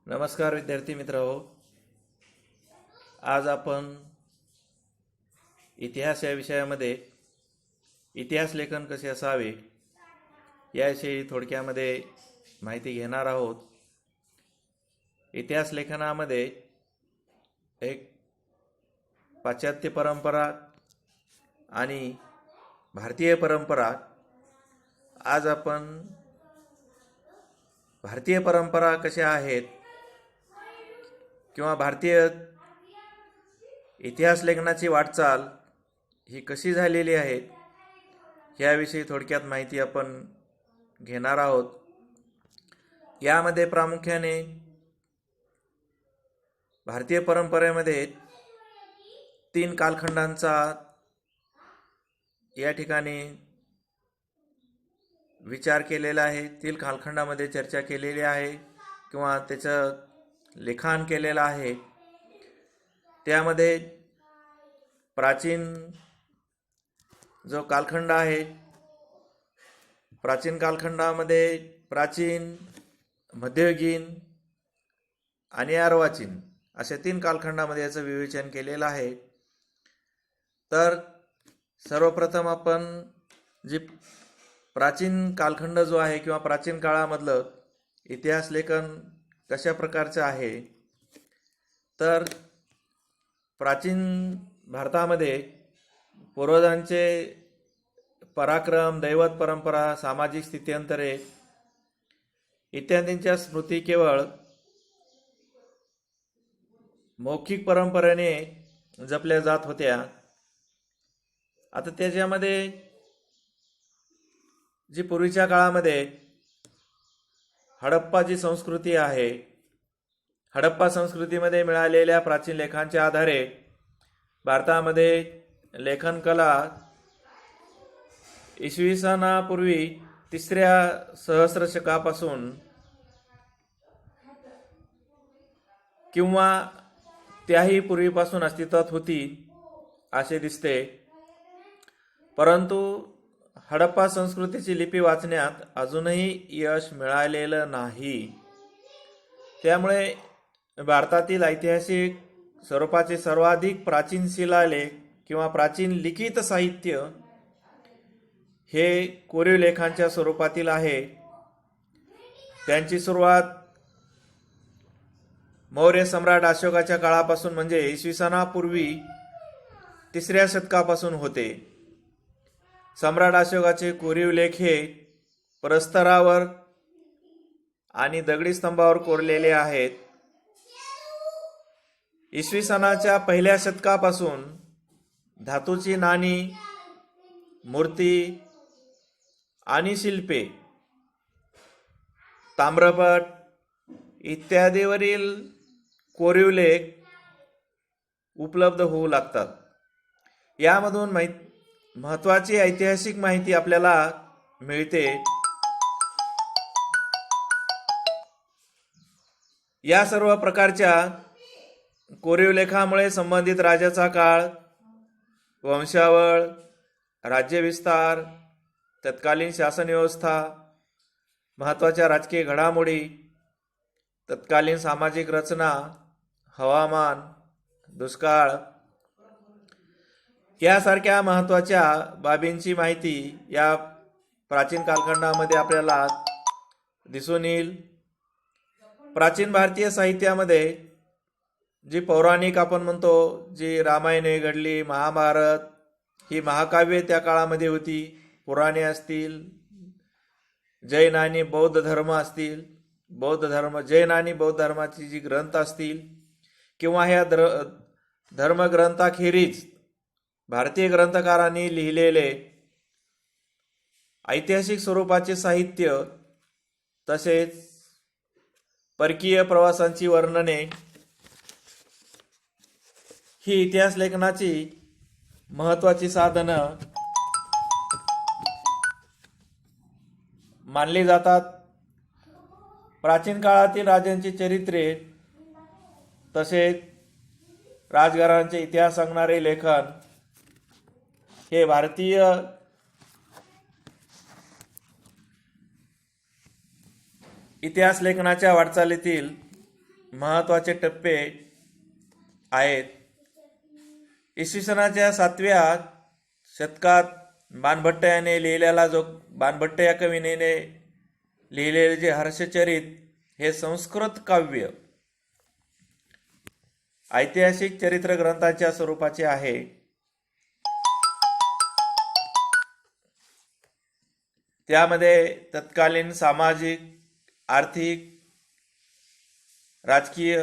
नमस्कार विद्यार्थी मित्र हो. आज आपण इतिहास या विषयामध्ये इतिहास लेखन कसे असावे याविषयी थोडक्यामध्ये माहिती घेणार आहोत. इतिहास लेखनामध्ये एक पाश्चात्य परंपरा आणि भारतीय परंपरा. आज आपण भारतीय परंपरा कशा आहेत किंवा भारतीय इतिहास लेखनाची वाटचाल ही कशी झालेली आहे याविषयी थोडक्यात माहिती आपण घेणार आहोत. यामध्ये प्रामुख्याने भारतीय परंपरेमध्ये 3 कालखंडांचा या ठिकाणी विचार केलेला आहे. 3 कालखंडामध्ये चर्चा केलेली आहे किंवा त्याचं लिखाण केलेलं आहे. त्यामध्ये प्राचीन जो कालखंड आहे, प्राचीन कालखंडामध्ये प्राचीन, मध्ययुगीन आणि अर्वाचीन अशा 3 कालखंडामध्ये याचं विवेचन केलेलं आहे. तर सर्वप्रथम आपण जी प्राचीन कालखंड जो आहे किंवा प्राचीन काळामधलं इतिहास लेखन कशा प्रकारचं आहे, तर प्राचीन भारतामध्ये पूर्वजांचे पराक्रम, दैवत परंपरा, सामाजिक स्थित्यंतरे इत्यादींच्या स्मृती केवळ मौखिक परंपरेने जपल्या जात होत्या. आता त्याच्यामध्ये जी पूर्वीच्या काळामध्ये हडप्पा जी संस्कृती आहे, हडप्पा संस्कृतीमध्ये मिळालेल्या प्राचीन लेखांच्या आधारे भारतामध्ये लेखन कला इसवी सनापूर्वी 3ऱ्या सहस्र शकापासून किंवा त्याही पूर्वीपासून अस्तित्वात होती असे दिसते. परंतु हडप्पा संस्कृतीची लिपी वाचण्यात अजूनही यश मिळालेलं नाही. त्यामुळे भारतातील ऐतिहासिक स्वरूपाचे सर्वाधिक प्राचीन शिलालेख किंवा प्राचीन लिखित साहित्य हे कोरीव लेखांच्या स्वरूपातील आहे. त्यांची सुरुवात मौर्य सम्राट अशोकाच्या काळापासून म्हणजे इसवी सनापूर्वी 3ऱ्या शतकापासून होते. सम्राट अशोकाचे कोरीव लेख हे प्रस्तरावर आणि दगडी स्तंभावर कोरलेले आहेत. इसवी सनाच्या 1ल्या शतकापासून धातूची नाणी, मूर्ती आणि शिल्पे, ताम्रपट इत्यादीवरील कोरीव लेख उपलब्ध होऊ लागतात. यामधून महत्त्वाची ऐतिहासिक माहिती आपल्याला मिळते. या सर्व प्रकारच्या कोरीव लेखामुळे संबंधित राजाचा काळ, वंशावळ, राज्यविस्तार, तत्कालीन शासन व्यवस्था, महत्त्वाच्या राजकीय घडामोडी, तत्कालीन सामाजिक रचना, हवामान, दुष्काळ यासारख्या महत्त्वाच्या बाबींची माहिती या प्राचीन कालखंडामध्ये आपल्याला दिसून येईल. प्राचीन भारतीय साहित्यामध्ये जी पौराणिक आपण म्हणतो, जी रामायणे घडली, महाभारत ही महाकाव्ये त्या काळामध्ये होती. पुराणे असतील, जैन आणि बौद्ध धर्म असतील, जैन आणि बौद्ध धर्माची जी ग्रंथ असतील किंवा ह्या धर्मग्रंथाखेरीज भारतीय ग्रंथकारांनी लिहिलेले ऐतिहासिक स्वरूपाचे साहित्य, तसेच परकीय प्रवासांची वर्णने ही इतिहास लेखनाची महत्त्वाची साधनं मानली जातात. प्राचीन काळातील राजांची चरित्रे तसेच राजघरांचे इतिहास सांगणारे लेखन हे भारतीय इतिहास लेखनाच्या वाटचालीतील महत्त्वाचे टप्पे आहेत. इसवी सनाच्या 7व्या शतकात बाणभट्ट याने लिहिलेला जो बाणभट्ट या कवीने लिहिलेले जे हर्षचरित हे संस्कृत काव्य ऐतिहासिक चरित्र ग्रंथाच्या स्वरूपाचे आहे. त्यामध्ये तत्कालीन सामाजिक, आर्थिक, राजकीय,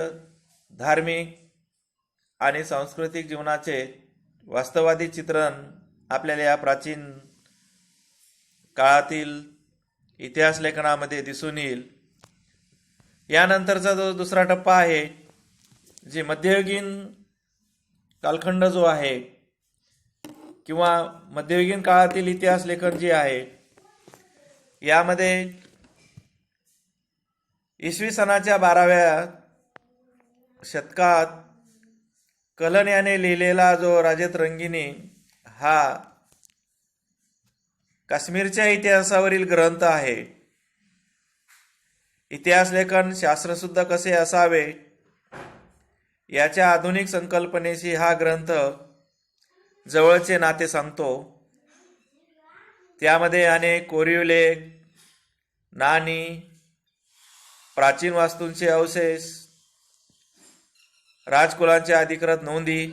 धार्मिक आणि सांस्कृतिक जीवनाचे वास्तववादी चित्रण आपल्याला या प्राचीन काळातील इतिहास लेखनामध्ये दिसून येईल. यानंतरचा जो दुसरा टप्पा आहे, जे मध्ययुगीन कालखंड जो आहे किंवा मध्ययुगीन काळातील इतिहास लेखन जे आहे, यामध्ये इसवी सनाच्या 12व्या शतकात कलन याने लिहिलेला जो राजत रंगिनी हा काश्मीरच्या इतिहासावरील ग्रंथ आहे. इतिहास लेखन शास्त्रशुद्ध कसे असावे याच्या आधुनिक संकल्पनेशी हा ग्रंथ जवळचे नाते सांगतो. त्यामध्ये अनेक कोरीव लेख, नाणी, प्राचीन वास्तूंचे अवशेष, राजकुलांच्या अधिकृत नोंदी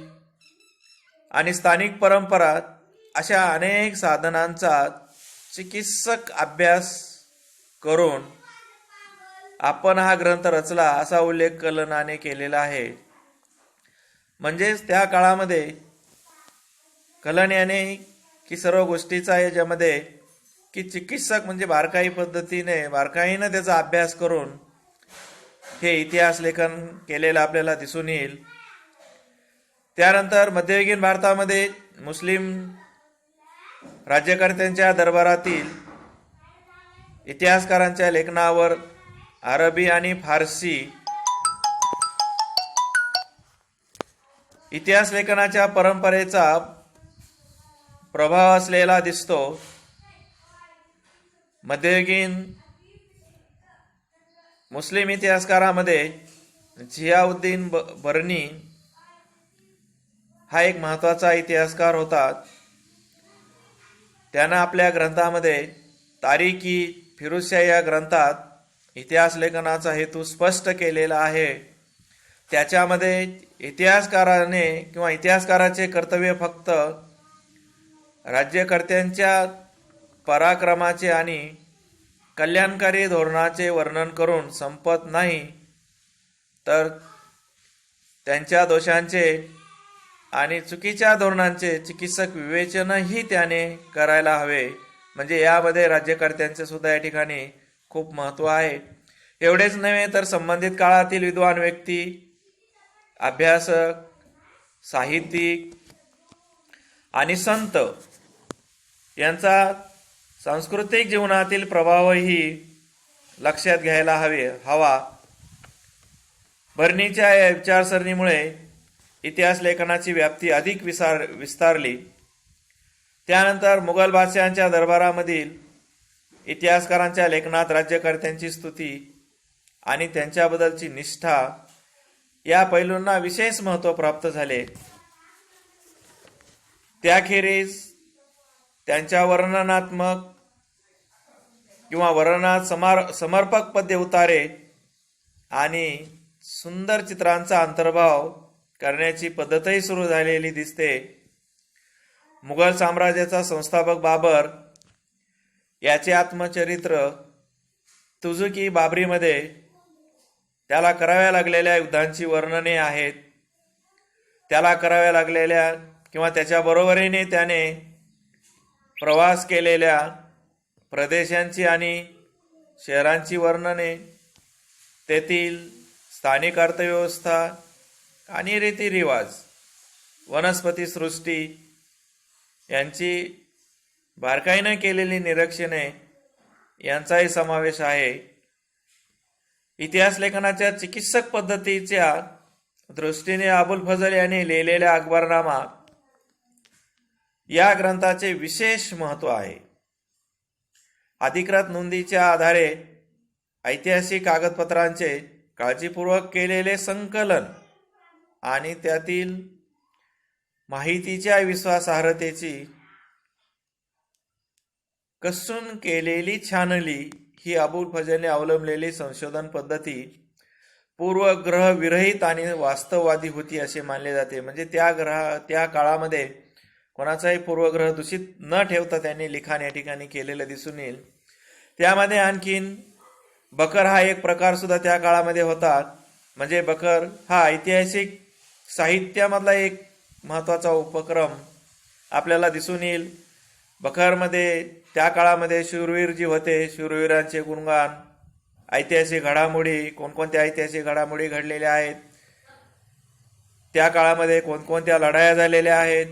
आणि स्थानिक परंपरा अशा अनेक साधनांचा चिकित्सक अभ्यास करून आपण हा ग्रंथ रचला असा उल्लेख कलनाने केलेला आहे. म्हणजेच त्या काळामध्ये कलन याने की सर्व गोष्टीचा याच्यामध्ये की चिकित्सक म्हणजे बारकाईनं त्याचा अभ्यास करून हे इतिहास लेखन केलेलं आपल्याला दिसून येईल. त्यानंतर मध्ययुगीन भारतामध्ये मुस्लिम राज्यकर्त्यांच्या दरबारातील इतिहासकारांच्या लेखनावर अरबी आणि फारसी इतिहास लेखनाच्या परंपरेचा प्रभाव असलेला दिसतो. मध्ययुगीन मुस्लिम इतिहासकारामध्ये झियाउद्दीन बर्नी हा एक महत्त्वाचा इतिहासकार होता. त्यानं आपल्या ग्रंथामध्ये तारीखी फिरोजशाही या ग्रंथात इतिहास लेखनाचा हेतू स्पष्ट केलेला आहे. त्याच्यामध्ये इतिहासकाराने किंवा इतिहासकाराचे कर्तव्य फक्त राज्यकर्त्यांच्या पराक्रमाचे आणि कल्याणकारी धोरणाचे वर्णन करून संपत नाही, तर त्यांच्या दोषांचे आणि चुकीच्या धोरणांचे चिकित्सक विवेचनही त्याने करायला हवे. म्हणजे यामध्ये राज्यकर्त्यांचे सुद्धा या ठिकाणी खूप महत्त्व आहे. एवढेच नव्हे तर संबंधित काळातील विद्वान व्यक्ती, अभ्यासक, साहित्यिक आणि संत यांचा सांस्कृतिक जीवनातील प्रभावही लक्षात घ्यायला हवा. बर्नीच्या या विचारसरणीमुळे इतिहास लेखनाची व्याप्ती अधिक विस्तारली. त्यानंतर मुघल बादशहांच्या दरबारामधील इतिहासकारांच्या लेखनात राज्यकर्त्यांची स्तुती आणि त्यांच्याबद्दलची निष्ठा या पैलूंना विशेष महत्त्व प्राप्त झाले. त्याखेरीज त्यांच्या वर्णनात्मक किंवा वर्णनात समर्पक पद्य उतारे आणि सुंदर चित्रांचा अंतर्भाव करण्याची पद्धतही सुरू झालेली दिसते. मुघल साम्राज्याचा संस्थापक बाबर याचे आत्मचरित्र तुझुकी बाबरीमध्ये त्याला कराव्या लागलेल्या युद्धांची वर्णने आहेत. त्याला कराव्या लागलेल्या किंवा त्याच्या बरोबरीने त्याने प्रवास केलेल्या प्रदेशांची आणि शहरांची वर्णने, तेथील स्थानिक अर्थव्यवस्था आणि रीतिरिवाज, वनस्पती सृष्टी यांची बारकाईने केलेली निरीक्षणे यांचाही समावेश आहे. इतिहास लेखनाच्या चिकित्सक पद्धतीच्या दृष्टीने अबुल फजल यांनी लिहिलेल्या अकबरनामा या ग्रंथाचे विशेष महत्त्व आहे. अधिकृत नोंदीच्या आधारे ऐतिहासिक कागदपत्रांचे काळजीपूर्वक केलेले संकलन आणि त्यातील माहितीच्या विश्वासार्हतेची कसून केलेली छानली ही अबुल फजलने अवलंबलेली संशोधन पद्धती पूर्वग्रह विरहित आणि वास्तववादी होती असे मानले जाते. म्हणजे त्या काळामध्ये कोणाचाही पूर्वग्रह दूषित न ठेवता त्यांनी लिखाण या ठिकाणी केलेलं दिसून येईल. त्यामध्ये आणखीन बकर हा एक प्रकार सुद्धा त्या काळामध्ये होता. म्हणजे बकर हा ऐतिहासिक साहित्यामधला एक महत्त्वाचा उपक्रम आपल्याला दिसून येईल. बखरमध्ये त्या काळामध्ये शूरवीर जे होते, शूरवीरांचे गुणगान, ऐतिहासिक घडामोडी, कोणकोणत्या ऐतिहासिक घडामोडी घडलेल्या आहेत, त्या काळामध्ये कोणकोणत्या लढाया झालेल्या आहेत,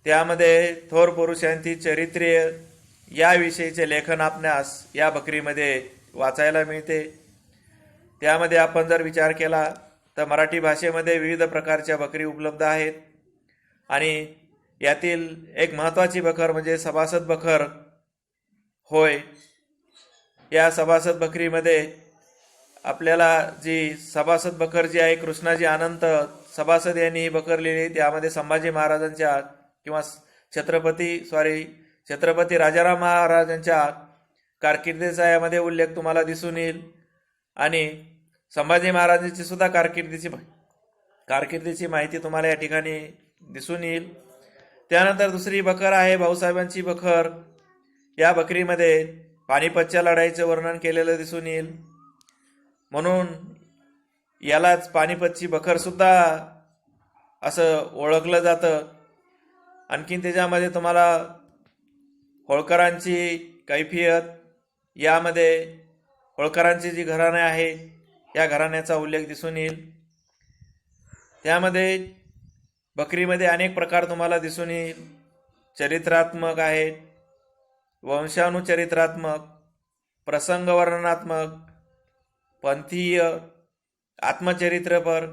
त्यामध्ये थोर पुरुषांची चरित्र्य याविषयीचे लेखन आपणास या बकरीमध्ये वाचायला मिळते. त्यामध्ये आपण जर विचार केला तर मराठी भाषेमध्ये विविध प्रकारच्या बकरी उपलब्ध आहेत आणि यातील एक महत्त्वाची बखर म्हणजे सभासद बखर होय. या सभासद बकरीमध्ये आपल्याला जी सभासद बखर जी आहे, कृष्णाजी अनंत सभासद यांनी ही बखर लिहिली. त्यामध्ये संभाजी महाराजांच्या किंवा छत्रपती राजाराम महाराजांच्या कारकिर्दीचा यामध्ये उल्लेख तुम्हाला दिसून येईल आणि संभाजी महाराजांची सुद्धा कारकिर्दीची माहिती तुम्हाला या ठिकाणी दिसून येईल. त्यानंतर दुसरी बखर आहे भाऊसाहेबांची बखर. या बकरीमध्ये पानिपतच्या लढाईचं वर्णन केलेलं दिसून येईल. म्हणून यालाच पानिपतची बखर सुद्धा असं ओळखलं जातं. आणखीन त्याच्यामध्ये तुम्हाला होळकरांची कैफियत, यामध्ये होळकरांची जी घराणे आहे या घराण्याचा उल्लेख दिसून येईल. त्यामध्ये बकरीमध्ये अनेक प्रकार तुम्हाला दिसून येईल. चरित्रात्मक आहेत, वंशानुचरित्रात्मक, प्रसंग वर्णनात्मक, पंथीय, आत्मचरित्रपर,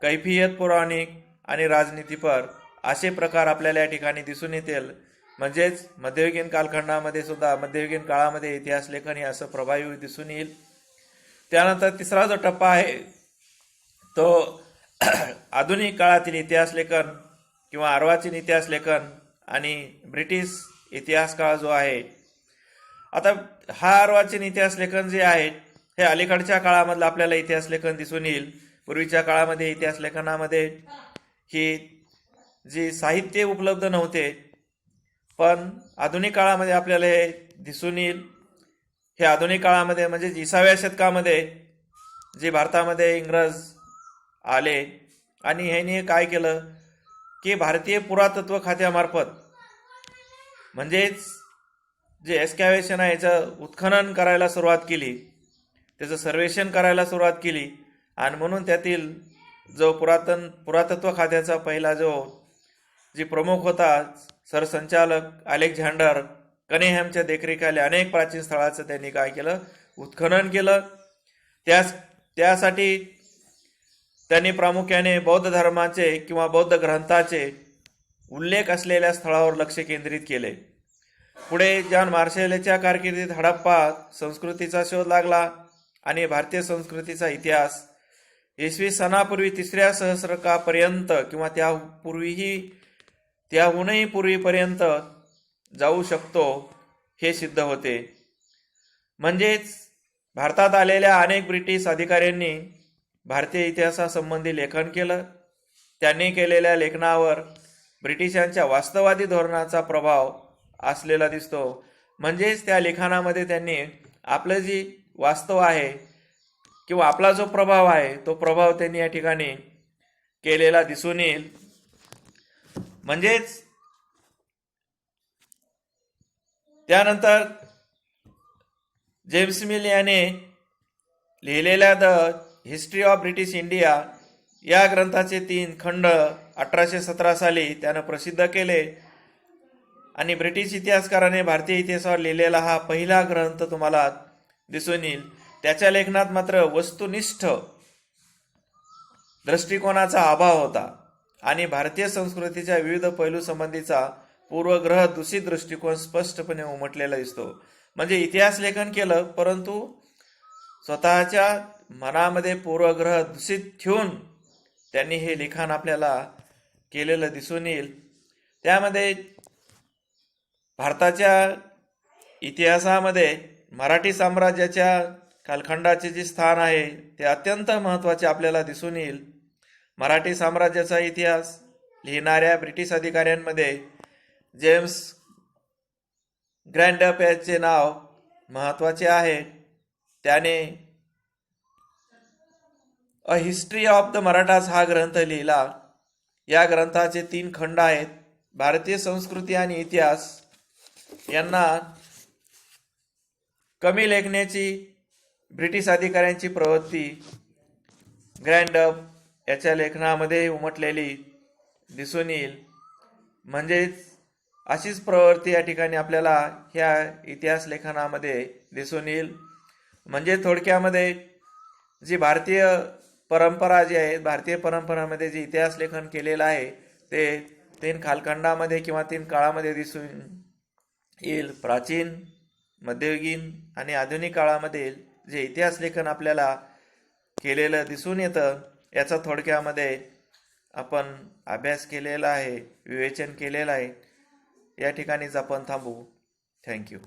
कैफियत पौराणिक आणि राजनीतीपर असे प्रकार आपल्याला या ठिकाणी दिसून येतील. म्हणजेच मध्ययुगीन कालखंडामध्ये सुद्धा, मध्ययुगीन काळामध्ये इतिहास लेखन हे असं प्रभावी दिसून येईल. त्यानंतर तिसरा जो टप्पा आहे तो आधुनिक काळातील इतिहास लेखन किंवा अर्वाचीन इतिहास लेखन आणि ब्रिटिश इतिहास काळ जो आहे. आता हा अर्वाचीन इतिहास लेखन जे आहे हे अलीकडच्या काळामधलं आपल्याला इतिहास लेखन दिसून येईल. पूर्वीच्या काळामध्ये इतिहास लेखनामध्ये ही जी साहित्य उपलब्ध नव्हते, पण आधुनिक काळामध्ये आपल्याला हे दिसून येईल. हे आधुनिक काळामध्ये म्हणजे 20व्या शतकामध्ये जे भारतामध्ये इंग्रज आले आणि ह्यांनी काय केलं की भारतीय पुरातत्व खात्यामार्फत म्हणजेच जे एक्सकॅव्हेशन आहे याचं उत्खनन करायला सुरुवात केली, त्याचं सर्वेक्षण करायला सुरुवात केली आणि म्हणून त्यातील जो पुरातत्व खात्याचा पहिला जी प्रमुख होता सरसंचालक अलेक्झांडर कनिंगहॅमच्या देखरेखीखाली अनेक प्राचीन स्थळाचं त्यांनी काय केलं, उत्खनन केलं. त्यासाठी त्यांनी प्रामुख्याने बौद्ध धर्माचे किंवा बौद्ध ग्रंथाचे उल्लेख असलेल्या स्थळावर लक्ष केंद्रित केले. पुढे जॉन मार्शलच्या कारकिर्दीत हडप्पा संस्कृतीचा शोध लागला आणि भारतीय संस्कृतीचा इतिहास इसवी सनापूर्वी 3ऱ्या सहस्रकापर्यंत किंवा त्याहूनही पूर्वीपर्यंत जाऊ शकतो हे सिद्ध होते. म्हणजेच भारतात आलेल्या अनेक ब्रिटिश अधिकाऱ्यांनी भारतीय इतिहासासंबंधी लेखन केलं. त्यांनी केलेल्या लेखनावर ब्रिटिशांच्या वास्तववादी धोरणाचा प्रभाव असलेला दिसतो. म्हणजेच त्या लेखनामध्ये त्यांनी आपलं जी वास्तव आहे किंवा आपला जो प्रभाव आहे तो प्रभाव त्यांनी या ठिकाणी केलेला दिसून येईल. म्हणजेच त्यानंतर जेम्स मिल याने लिहिलेल्या the history of British India या ग्रंथाचे 3 खंड 1817 साली त्यानं प्रसिद्ध केले आणि ब्रिटिश इतिहासकाराने भारतीय इतिहासावर लिहिलेला हा पहिला ग्रंथ तुम्हाला दिसून येईल. त्याच्या लेखनात मात्र वस्तुनिष्ठ दृष्टिकोनाचा अभाव होता आणि भारतीय संस्कृतीच्या विविध पैलू संबंधीचा पूर्वग्रह दूषित दृष्टिकोन स्पष्टपणे उमटलेला दिसतो. म्हणजे इतिहास लेखन केलं परंतु स्वतःच्या मनामध्ये पूर्वग्रह दूषित ठेवून त्यांनी हे लिखाण आपल्याला केलेलं दिसून येईल. त्यामध्ये भारताच्या इतिहासामध्ये मराठी साम्राज्याच्या कालखंडाचे जे स्थान आहे ते अत्यंत महत्त्वाचे आपल्याला दिसून येईल. मराठी साम्राज्याचा इतिहास लिहिणाऱ्या ब्रिटिश अधिकाऱ्यांमध्ये जेम्स ग्रँडप याचे नाव महत्त्वाचे आहे. त्याने a history of the Marathas हा ग्रंथ लिहिला. या ग्रंथाचे 3 खंड आहेत. भारतीय संस्कृती आणि इतिहास यांना कमी लेखण्याची ब्रिटिश अधिकाऱ्यांची प्रवृत्ती ग्रँडप याच्या लेखनामध्ये उमटलेली दिसून येईल. म्हणजेच अशीच प्रवृत्ती या ठिकाणी आपल्याला ह्या इतिहास लेखनामध्ये दिसून येईल. म्हणजे थोडक्यामध्ये जी भारतीय परंपरा जी आहे, भारतीय परंपरामध्ये जे इतिहास लेखन केलेलं आहे ते 3 कालखंडामध्ये किंवा 3 काळामध्ये दिसून येईल. प्राचीन, मध्ययुगीन आणि आधुनिक काळामध्ये जे इतिहास लेखन आपल्याला केलेलं दिसून येतं याचा थोडक्यामध्ये आपण अभ्यास केलेला आहे, विवेचन केलेलं आहे. या ठिकाणीच आपण थांबू. थँक्यू.